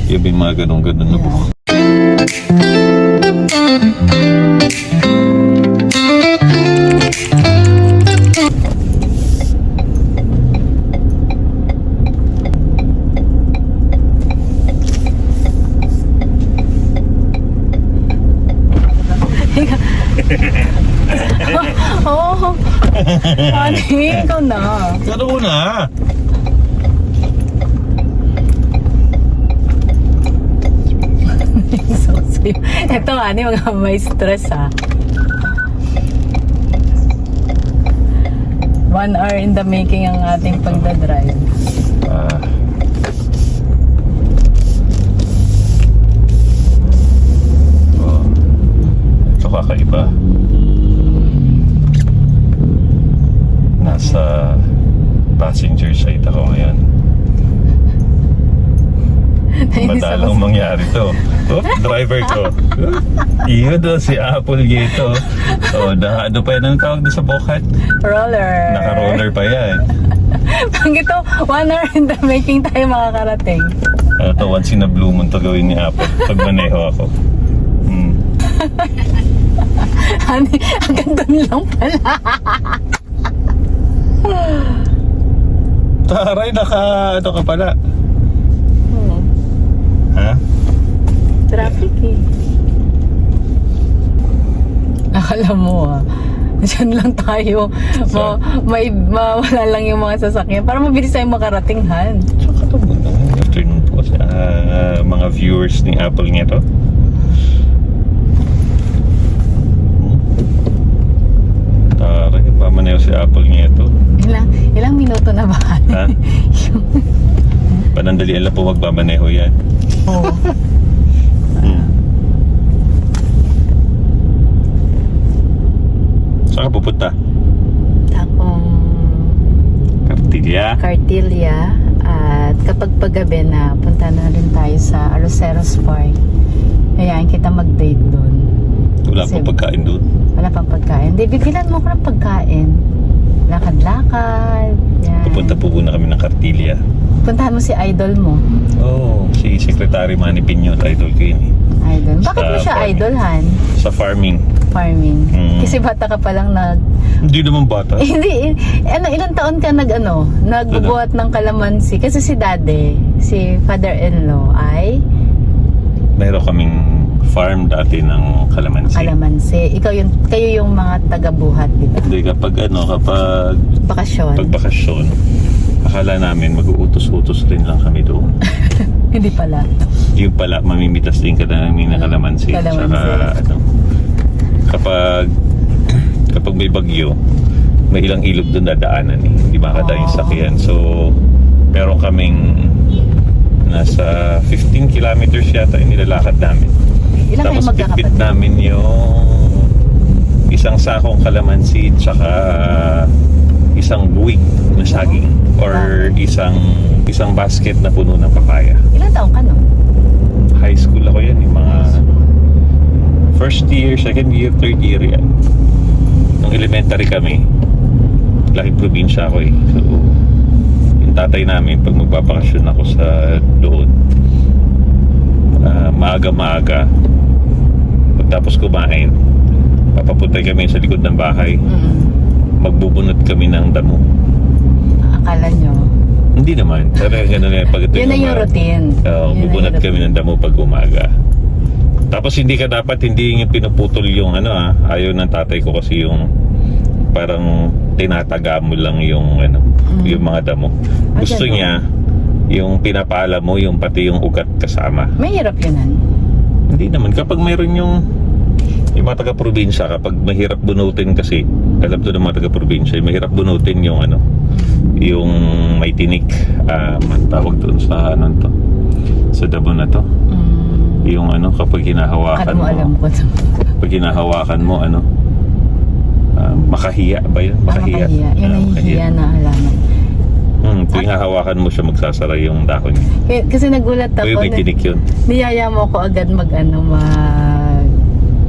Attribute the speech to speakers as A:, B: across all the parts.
A: Yung may mga ganun-ganun na buko.
B: Oo. Aning ko na.
A: Ano mo na?
B: Ito ani mga may stress ha. 1 hour in the making ang ating pagdadrive.
A: Ito kakaiba. Nasa passenger side ako ngayon. Madalang mangyari to. Oh, driver ko. Iyo do si Apple Gito. Oh, ano pa yan ang tawag doon sa bukat?
B: Roller.
A: Naka-roller pa yan.
B: Pag ito, 1 hour in the making tayo makakarating.
A: Ito, once in a blue moon to gawin ni Apple pag maneho ako.
B: Hani, hanggang doon lang pala.
A: Taray, ano ka pala? Ha?
B: Traffic eh. Akala mo dyan lang tayo. Mawala lang yung mga sasakyan. Para mabilis tayo makarating, Han.
A: Tsaka ito muna. Good afternoon po sa mga viewers ni Apple nito. Taray, pamanayaw si Apple nito.
B: Ilang minuto na ba?
A: Ha? Panandalian lang po magbamaneho yan.
B: Oo.
A: Saan ka pupunta?
B: Takong Cartilla. At kapag paggabi na, punta na rin tayo sa Arroceros Park. Hayaan kita mag-date doon.
A: Wala pa pagkain doon?
B: Wala pang pagkain. Hindi, bibilan mo ko ng pagkain. Lakad-lakad. Yan.
A: Pupunta po muna kami ng Cartilla.
B: Puntahan mo si idol mo.
A: Si Secretary Manny Piñon, idol ko yun eh.
B: Idol. Bakit mo siya
A: farming.
B: idol, Han?
A: Sa farming.
B: Farming. Kasi bata ka pa lang
A: Hindi naman bata.
B: Hindi. Ilang taon ka nagbubuhat ng kalamansi? Kasi si daddy, si father-in-law ay
A: Meron kaming farm dati ng kalamansi.
B: kalamansi. Kayo yung mga taga-buhat, di ba?
A: Hindi, kapag
B: Bakasyon.
A: pag bakasyon, akala namin mag-uutos-utos rin lang kami doon.
B: Hindi pala.
A: Yung pala, mamimitas din ka na namin ng kalamansi.
B: Kalamansi.
A: Tsaka, kapag may bagyo, may ilang ilog doon dadaanan eh. Hindi makakadaan yung sakyan. So, meron kaming nasa 15 kilometers yata yung nilalakad namin.
B: Ilan kayo
A: Tapos
B: magkakapatid?
A: bitbit namin yung isang sakong kalamansi tsaka isang buwig na saging or isang basket na puno ng papaya.
B: Ilang taon ka, no?
A: High school ako yan, yung mga first year, second year, third year yan. Nung elementary kami, laking probinsya ako eh. So, yung tatay namin, pag magbabakasyon ako sa doon, maaga-maaga, pagtapos kumain, papapuntay kami sa likod ng bahay, magbubunot kami ng damo.
B: Akala nyo?
A: Hindi naman, pero gano'n yan. Pag ito
B: Yun na yung routine.
A: bubunot kami ng damo pag umaga. Tapos hindi yung pinuputol yung ayaw ng tatay ko kasi yung parang tinataga mo lang yung yung mga damo. Gusto niya yung pinapala mo yung pati yung ugat kasama.
B: Mahirap yun, Han.
A: Hindi naman kapag mayroon yung mga taga-probinsya, kapag mahirap bunutin kasi alam to ng mga taga-probinsya, mahirap bunutin yung yung may tinik, tawag doon sa sa damo na to. Yung kapag hinahawakan mo,
B: Alam ko to.
A: pag hinahawakan mo makahiya ba yun?
B: Makahiya. Yun ang hiya na halaman.
A: Pag hinahawakan mo siya, magsasara yung dahon niya.
B: Kasi nagulat ako.
A: May tinik yun.
B: Niyaya mo ako agad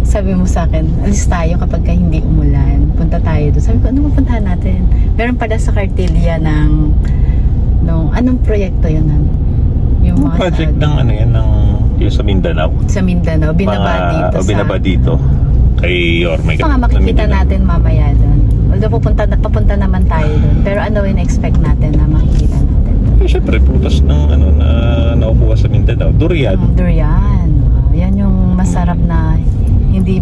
B: sabi mo sa akin, alis tayo kapag hindi umulan. Punta tayo doon. Sabi ko, ano mapuntahan natin? Meron pala sa Cartilla nung anong proyekto yun? Yung mga
A: project ng ano yan, ng yung sa Mindanao.
B: Sa Mindanao, binaba dito sa...
A: Binaba dito. Kay Yorme.
B: Mga makikita natin mamaya doon. Although papunta naman tayo doon. Pero ano in-expect natin na makikita natin doon?
A: Eh, syempre, prutas ng ano na nakukuha sa Mindanao. Durian.
B: Durian. Yan yung masarap na hindi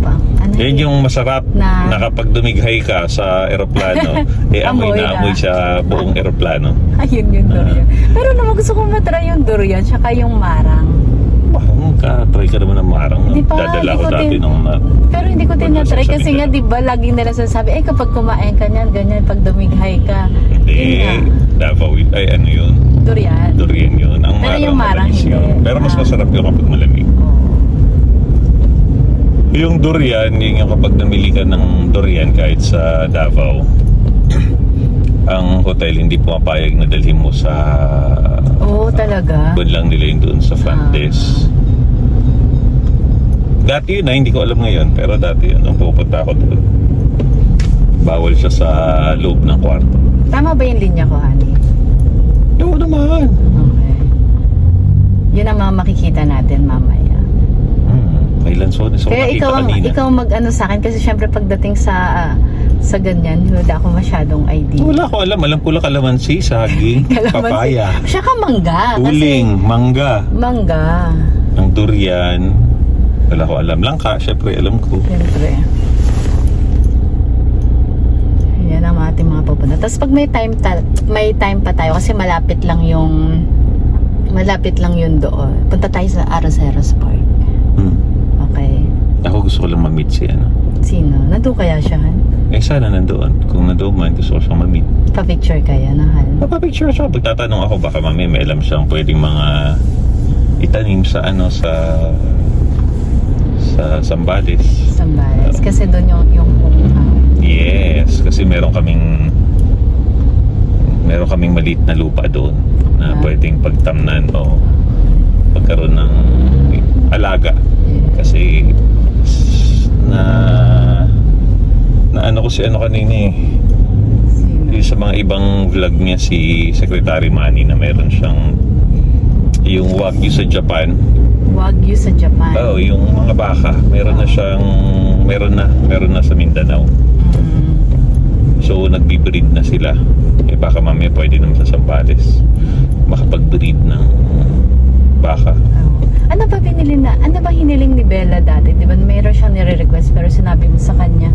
B: pa. Ano
A: Yan yung masarap
B: Na-
A: na kapag dumighay ka sa eroplano, amoy
B: Amoy
A: na
B: na.
A: amoy siya buong eroplano.
B: Ayun yung durian. Pero naman gusto kong matry yung durian tsaka yung marang.
A: Bakit ka-try ka naman ng marang.
B: Di pa,
A: Dadala
B: di
A: ko
B: ko
A: dati
B: din-
A: nung
B: Pero hindi ko
A: Wala
B: tinatry
A: sa
B: kasi nga
A: Mindanao.
B: 'di ba lagi nila sasabi kapag kumain ka niyan ganyan pag dumighay ka.
A: hindi,
B: Yun nga,
A: Davao, ay ano yun,
B: durian.
A: durian yun. Ang
B: Pero yung marang
A: matamis
B: hindi.
A: yun. Pero mas
B: Ah.
A: masarap yun kapag malamig.
B: Oo.
A: Yung durian, yun yung kapag namili ka ng durian kahit sa Davao, ang hotel hindi pumapayag na dalhin mo sa
B: Oo, talaga.
A: doon lang nila yung doon sa front desk. Dati yun hindi ko alam ngayon, pero dati yun, nung pupunta ako doon, bawal siya sa loob ng kwarto.
B: Tama ba yung linya ko, honey?
A: Oo naman.
B: Okay. Yun ang mga makikita natin mamaya.
A: May lansones ako
B: Kaya
A: nakita
B: ikaw
A: kanina.
B: mag-ano sa akin kasi syempre pagdating sa ganyan, wala ako masyadong idea.
A: Wala ko alam. Alam ko lang kalamansi, saging,
B: Kalamansi.
A: papaya,
B: Siya ka mangga.
A: uling, mangga,
B: Kasi mangga.
A: ng durian. Wala ko alam. Langka, syempre alam ko.
B: Siyempre. Yan ang ating mga pupunta. Tapos pag may time pa tayo kasi malapit lang yun doon. Punta tayo sa Arroceros Park. Okay.
A: Ako gusto ko lang ma-meet si ano.
B: Sino? Nandun kaya siya, Han?
A: Eh sana nandoon. Kung nandoon man, gusto ko siyang ma-meet.
B: Pa-picture kaya na, Han?
A: Mapapicture siya. Pagtatanong ako, baka mami may alam siyang pwedeng mga itanim sa ano, sa Zambales.
B: Sambales. Kasi doon yung
A: Yes, kasi meron kaming maliit na lupa doon na pwedeng pagtamnan o pagkaroon ng alaga. Kasi na ano ko si ano kanina
B: sino?
A: yung sa mga ibang vlog niya si Secretary Manny na meron siyang yung Wagyu sa Japan.
B: Wagyu sa Japan.
A: Oh, yung mga baka, meron na sa Mindanao.
B: Mm.
A: So nagbi-breed na sila. Eh baka mamaya pwede naman sa Zambales makapag-breed ng baka.
B: Oh. Ano ba hiniling ni Bella dati? Di ba meron siyang nire-request pero sinabi mo sa kanya,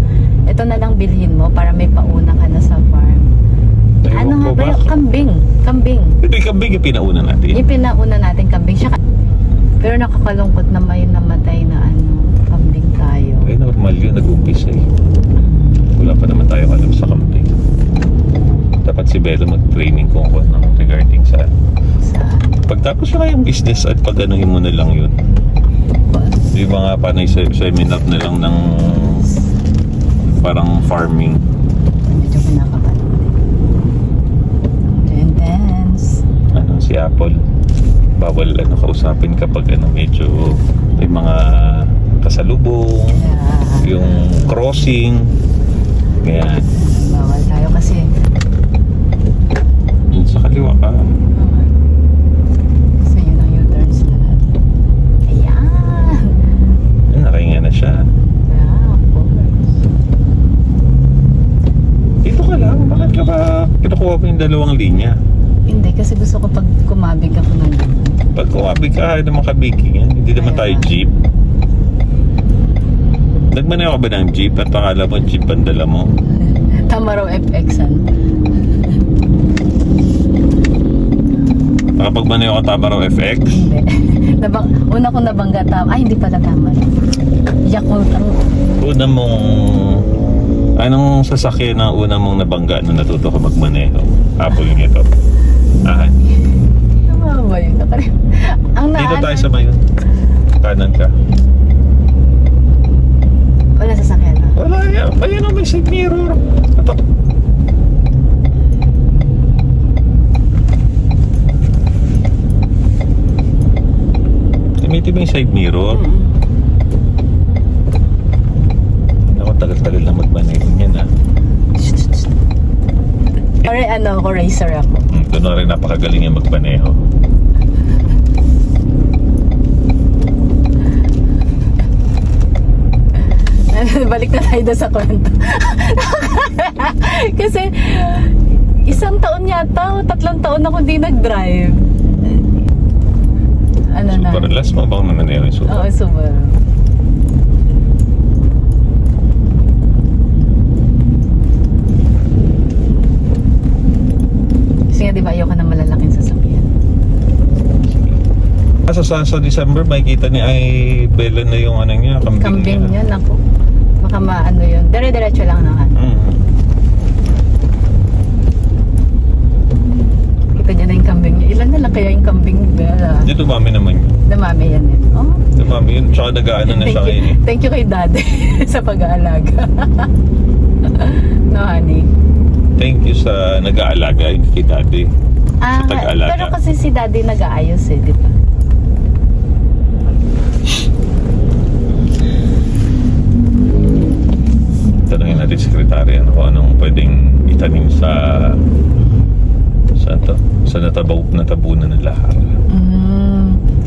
B: ito na lang bilhin mo para may pauna ka na sa farm.
A: Ewan
B: Ano nga
A: ko
B: ba yung kambing?
A: Hindi kambing yung pinauna natin.
B: Yung pinauna natin kambing siya. Pero nakakalungkot na may namatay na kambing tayo.
A: Eh normal yun, nag-umpisa eh. Wala pa naman tayo alam sa kambing. Dapat si Bella mag-training kung ano regarding sa
B: Sa
A: pagtapos na kayang business at pag-anuhin mo na lang yun. Di ba nga panay seminar na lang ng parang farming.
B: medyo kinakabahan. Dance.
A: Ano si Apple. Bawal kausapin kapag medyo may mga kasalubong,
B: Yeah.
A: yung crossing. Ganyan.
B: Bawal tayo kasi
A: Dun sa kaliwa ka.
B: kasi yun ang U-turns lahat. Ayan.
A: Nakahinga na siya.
B: Yeah, of course.
A: Dito ka lang. Bakit ka ba kinukuha mo yung dalawang linya?
B: Hindi, kasi gusto ko pag kumabig ako ng
A: Pag kumabig ka, ayaw naman kabiging yan. Hindi naman tayo jeep. Nagmanaw ka ba ng jeep at pakala mo jeep ang dala mo?
B: Tamaraw FX-an.
A: Nakapagmanaw ka Tamaraw FX?
B: Hindi. Una kong nabangga ay hindi pala Tamaraw. Yakult ang
A: Una mong... Anong sasakyan na una mong nabangga nung natuto ka magmaneho? Apple yung ito. Ah,
B: ano ba yun? Ang
A: dito
B: naan.
A: tayo sa mayon. Kanan ka.
B: Wala sasakyan na.
A: Wala yan. Ayan ang may side mirror. Ito. May tibay side mirror. Ako tagal-tagal na magmaneho niyan ah.
B: Or ako, racer ako.
A: Ito na rin napakagaling yung magmaneho.
B: balik na tayo doon sa kwento. Kasi, 1 taon yata o 3 taon ako di nag-drive. Ano na?
A: Super last mo bang naman yun? Super.
B: Oo, super. Kasi nga, di ba, ayoko na malalaking sasakyan.
A: Sa December, makikita ni ay Bella na yung ano niya,
B: Kambing yun, ako. Baka maano yun. Dire-diretso lang naman. Kita niya na yung kambing niya. Ilan na lang kaya yung kambing ni Bella?
A: Hindi, dumami naman yun.
B: Dumami yan yun. Oh.
A: Dumami yun. Tsaka nag-ano na siya kayo.
B: Thank you kay Daddy sa pag-aalaga. No, honey.
A: Thank you sa nag-aalaga, hindi kay Daddy.
B: Ah,
A: Sa tag-aalaga.
B: pero kasi si Daddy nag-aayos eh, di ba?
A: Tanungin natin sekretary ano, kung anong pwedeng itanim sa sa natabunan ng lahar.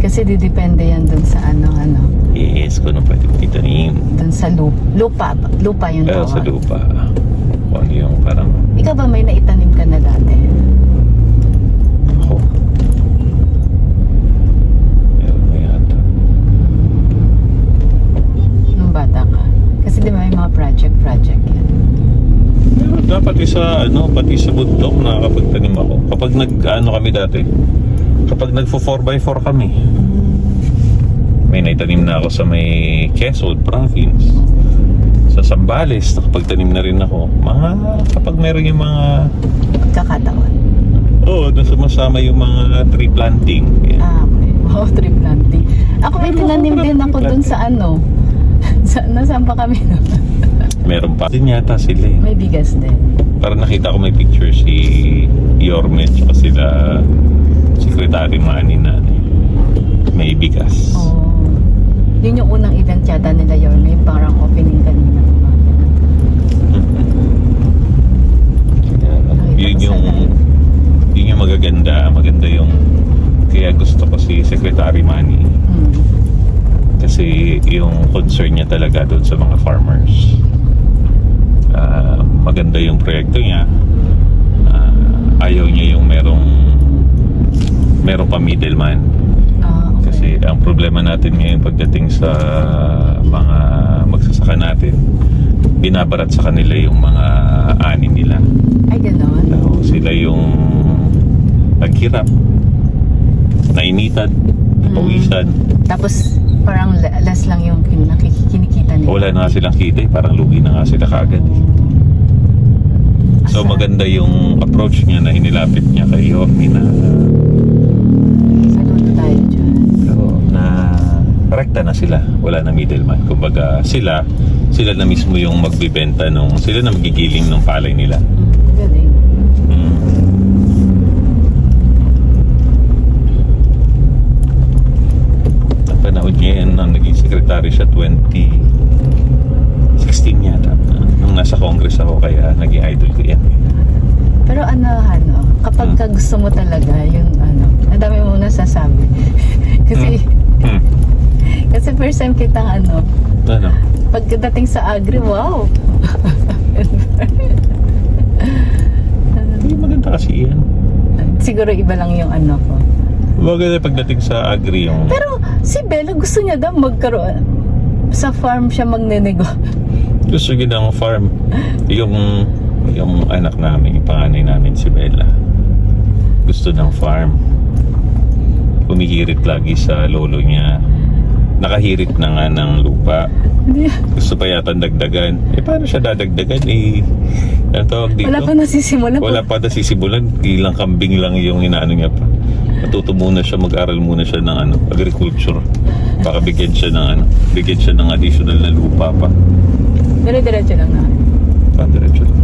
B: Kasi didepende yan dun sa ano.
A: Yes, kung anong pwedeng itanim.
B: Dun sa lupa. Lupa yung
A: Pero sa
B: tawag.
A: lupa, kung ano yung parang
B: Ikaw ba may naitanim ka na dati?
A: ako. Meron na yata.
B: Nung bata ka? Kasi di ba may mga project yan?
A: Pero dapat pati sa bundok nakakapagtanim ako. Kapag kami dati, kapag nagfo 4x4 kami, may naitanim na ako sa may Quezon Province. Sa Zambales, nakapagtanim na rin ako. Kapag meron yung mga
B: Kakataon.
A: doon sumasama yung mga tree planting. Yan.
B: Okay. Wow, tree planting. Ako may
A: Pero
B: tinanim
A: ako
B: din ako
A: tree
B: dun sa nasaan pa kami?
A: Meron pa din yata sila eh.
B: May bigas din.
A: Para nakita ko may picture si Yorme at sila Secretary Manny na may bigas.
B: Oh. Yun yung unang event yata nila yun. Yung parang opening kanina.
A: Yun yung maganda yung kaya gusto ko si Secretary Manny kasi yung concern niya talaga doon sa mga farmers. Maganda yung proyekto niya. Ayaw niya yung merong pa middleman.
B: Okay.
A: Kasi ang problema natin ngayon pagdating sa mga magsasaka natin, binabarat sa kanila yung mga ani nila.
B: Ay, gano'n?
A: Sila yung naghirap, nainitan, pawisan.
B: Tapos, parang less lang yung kinikita nila.
A: Wala na nga silang kita, parang lugi na nga sila kagad. So maganda yung approach niya na inilapit niya kay Yorme na
B: Saludo tayo dyan.
A: na rekta na sila, wala na middleman. Kumbaga sila na mismo yung magbibenta sila na magigiling ng palay nila.
B: Galing.
A: Ang panahon niya yan, naging secretary siya 2016 yata. Nung nasa Congress ako, kaya naging idol ko yan.
B: Pero kapag ka gusto mo talaga, yung ang dami mo nasasabi. Kasi first time kitang pagdating sa agri, wow!
A: Hindi maganda kasi yan.
B: Siguro iba lang yung ko.
A: Maganda pagdating sa agri yung...
B: Pero si Bella gusto niya daw magkaroon sa farm siya magnenego.
A: Gusto niya ng farm. Yung anak namin, yung panganay namin si Bella, gusto ng farm. Humihirit lagi sa lolo niya. Nakahirit na nga ng lupa. Gusto pa yata dagdagan. Paano siya dadagdagan? Ang tawag dito?
B: Wala pa nasisimulan.
A: Wala pa nasisimulan. Ilang kambing lang yung inaano niya pa. Matuto muna siya, mag-aral muna siya ng agriculture. Baka bigyan siya ng additional na lupa pa.
B: Dire-diretso lang na.
A: Diretso lang.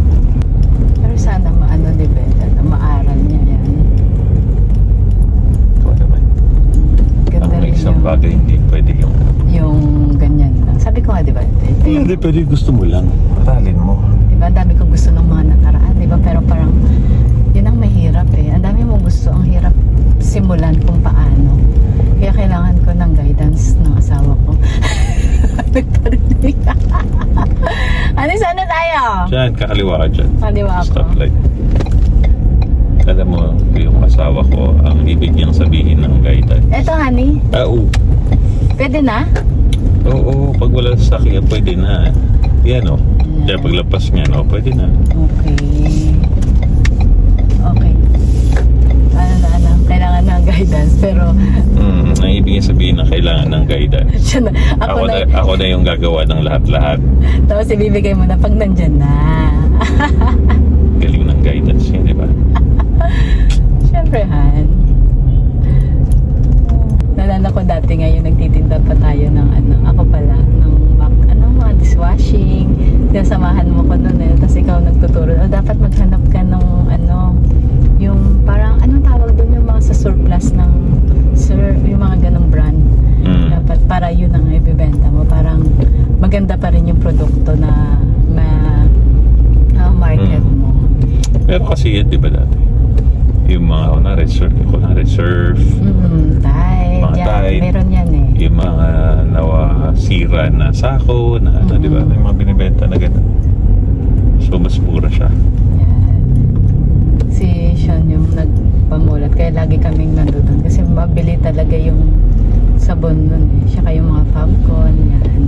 B: Pero sana ni Bella, na maaral niya yan.
A: Ikaw naman.
B: Ganda
A: Ang
B: rin
A: isang bagay hindi pwede
B: yung ganyan lang. Sabi ko nga, di ba?
A: Hindi pwede, gusto mo lang. Aralin mo.
B: Diba, ang dami kong gusto ng mga nakaraan, di ba? Pero parang, yun ang mahirap eh. Ang dami mong gusto, ang hirap simulan kung paano. Kaya kailangan ko ng guidance ng asawa ko. Nagparinig. Ano, sana tayo?
A: Diyan, kakaliwa ka dyan.
B: Kaliwa ako.
A: Stoplight. Alam mo, yung asawa ko, ang ibig niyang sabihin ng guidance.
B: Eto, honey.
A: Oo.
B: Pwede na?
A: Oo, pag wala sasakyan, pwede na. Yan o. Kaya paglapas niya, no, pwede na.
B: Okay. Okay. Ano, kailangan ng guidance, pero
A: Ang ibig niya sabihin na kailangan ng guidance.
B: siya na,
A: Ako na yung gagawa ng lahat-lahat.
B: tapos ibibigay mo na pag nandyan na.
A: Galing ng guidance niya, di ba?
B: Siyempre, Han. Nalala ko dati ngayon, nagtitinda pa tayo ng ako pala, ng mga dishwashing. Sinasamahan mo ko nun eh, tapos ikaw nagtuturo. Dapat maghanap ka ng yung parang, anong tawag doon, yung mga sa surplus ng, yung mga ganong brand. Dapat para yun ang ibibenta mo. Parang maganda pa rin yung produkto na market mo.
A: Pero kasi yan, di ba dati? Yung mga kunwari surf,
B: Tide.
A: Mga
B: Yan,
A: Tide.
B: meron yan eh.
A: yung mga nawasira na sako, na di ba? Yung mga binibenta na gano'n. So, mas mura siya.
B: Yan. Si Sean yung nagpamulat. Kaya lagi kaming nandun. Kasi mabili talaga yung sabon nun eh. Siya yung mga Fabcon. Yan.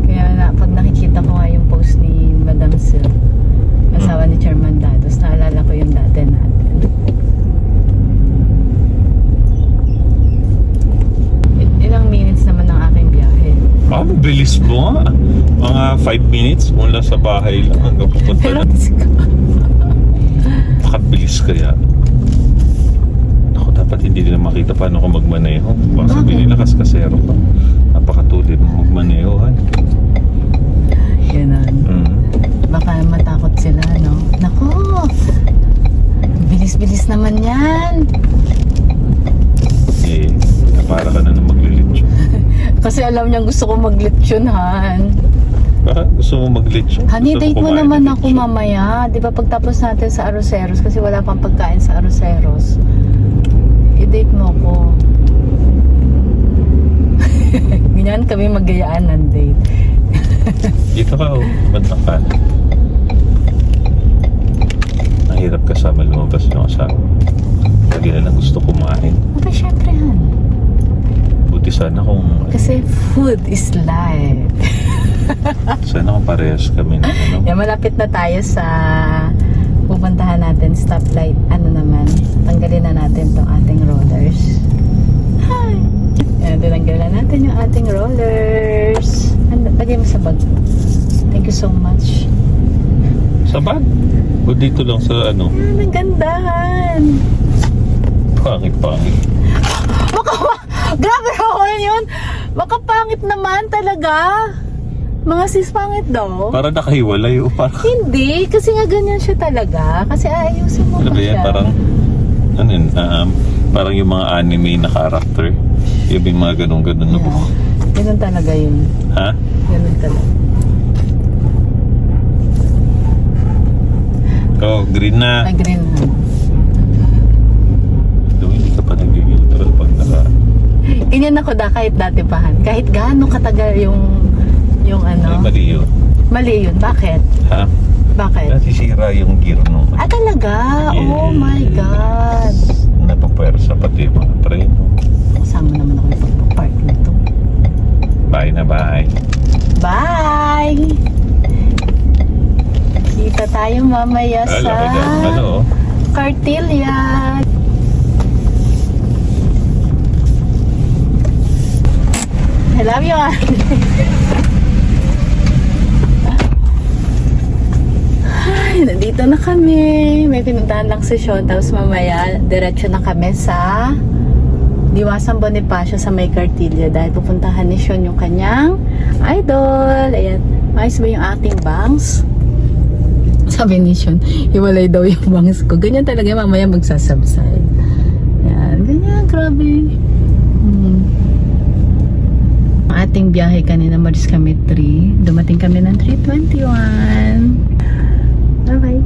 B: Kaya pag nakikita ko nga yung post ni Madam Sil, asawa ni Chairman Dados, naalala ko yung dati natin. Ilang minutes naman ang aking biyahe.
A: Ang bilis mo nga. Mga 5 minutes mula sa bahay lang hanggang pupunta
B: Pero
A: na. Nakabilis kaya. Ako, dapat hindi nila makita paano ko magmaneho. Baka sabihin nila kas-kasero ka. Napakatulid mo magmaneho, ha?
B: Ganun. Baka matakot sila, no? Nako! Bilis-bilis naman yan.
A: Eh, para ka na nang maglilitsyon.
B: Kasi alam niyang gusto ko maglitsyon, Han.
A: Para gusto mo maglitsyon?
B: Honey,
A: Gusto
B: date mo
A: kumain
B: naman
A: ng
B: ako
A: lechon?
B: mamaya. Di ba pagtapos natin sa Aroseros, kasi wala pang pagkain sa Aroseros. I-date mo ko. Ganyan kami maggayaan ng date.
A: Dito ka, oh. Bandang kanan. Mahirap kasama lumabas yung asawa. Lagi na lang gusto kumain.
B: Okay, syempre, Han.
A: Buti sana kung...
B: Kasi food is life.
A: Sana kung parehas kami na ano.
B: Yan, malapit na tayo sa pupuntahan natin stoplight. Ano naman, tanggalin na natin tong ating rollers. Hi! Yan, tinanggalin na natin yung ating rollers. Lagay mo sa bag. Thank you so much.
A: Sa bag? O dito lang sa ano?
B: Yan, ang gandahan.
A: Pangit-pangit.
B: Grabe ako yun! Makapangit naman talaga. Mga sis pangit daw.
A: Para nakahiwalay o parang...
B: Hindi, kasi nga ganyan siya talaga. Kasi ayusin mo
A: Ano
B: pa
A: ba yan?
B: siya.
A: Parang... Ano yun? Parang yung mga anime na character. Yung mga ganun-ganun na buhok.
B: Ganun talaga yun.
A: Ha?
B: Ganun talaga.
A: Oh, green na.
B: Agree na.
A: Doon hindi ka pa nag-neutral pag naka...
B: Ganyan ako kahit dati pa, Han. Kahit gaano katagal yung
A: Ay,
B: ano.
A: mali yun.
B: Mali yun. Bakit?
A: Ha?
B: Bakit?
A: Nasisira yung gear nung...
B: Ah, talaga? Oh
A: Yes.
B: my God.
A: Napapwersa pati yung mga preno.
B: Kasama naman ako yung pagpapark nito.
A: Bye na bye.
B: Bye! Kita tayo mamaya sa
A: Laki dyan. Ano?
B: Cartilla. I love you, Han. Ay, nandito na kami. May pinuntahan lang si Sean. Tapos mamaya, diretso na kami sa Diwasang Bonifacio sa may Cartilla. Dahil pupuntahan ni Sean yung kanyang idol. Ayan. Ayos ba yung ating bangs? Sabi ni Sean, hiwalay daw yung bangs ko. Ganyan talaga mamaya magsasabsay. Ayan. Ganyan, grabe. Ang ating biyahe kanina, maris kami 3. Dumating kami ng 3:21. Bye-bye.